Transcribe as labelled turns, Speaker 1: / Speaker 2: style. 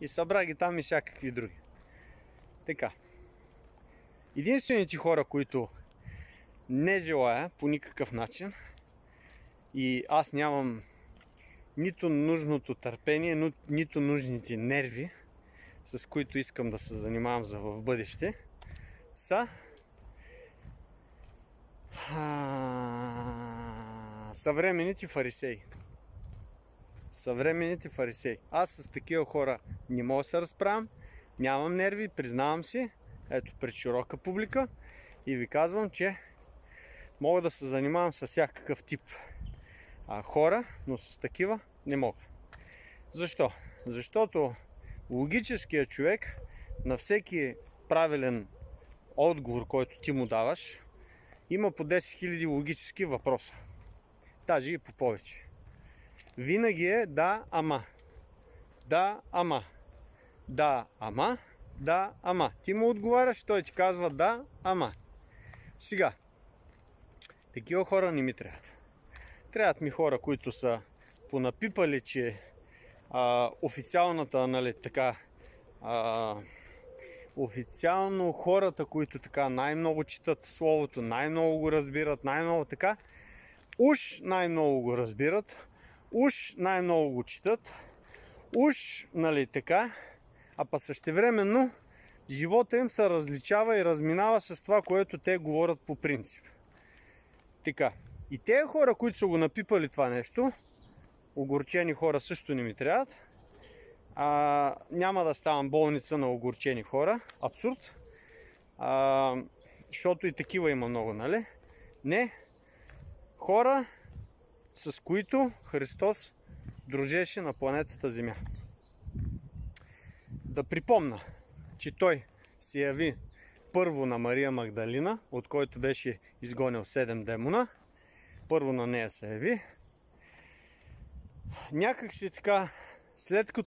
Speaker 1: И събра ги там и всякакви други. Така. Единствените хора, които не желая по никакъв начин, и аз нямам нито нужното търпение, нито нужните нерви, с които искам да се занимавам за в бъдеще, са съвременните фарисеи. Съвременните фарисеи. Аз с такива хора не мога да се разправям, нямам нерви, признавам си, ето пред широка публика, и ви казвам, че мога да се занимавам с всякакъв тип хора, но с такива не мога. Защо? Защото логическият човек на всеки правилен отговор, който ти му даваш, има по 10 000 логически въпроса. Даже и по повече. Винаги е да, ама. Да, ама. Да, ама. Да, ама. Ти му отговаряш, той ти казва да, ама. Сега, такива хора не ми трябват. Трябват ми хора, които са понапипали, че официалната, нали, така, официално хората, които така най-много четат словото, най-много го разбират, най-много така, уж най-много го разбират, уж най-много го четат, уж, нали, така, а па същевременно живота им се различава и разминава с това, което те говорят по принцип. Така. И тези хора, които са го напипали това нещо, огорчени хора също не ми трябват. Няма да ставам болница на огорчени хора. Абсурд. Защото и такива има много, нали? Не. Хора, с които Христос дружеше на планетата Земя. Да припомна, че той се яви първо на Мария Магдалина, от който беше изгонил 7 демона. Първо на нея се яви. Някак си така, след като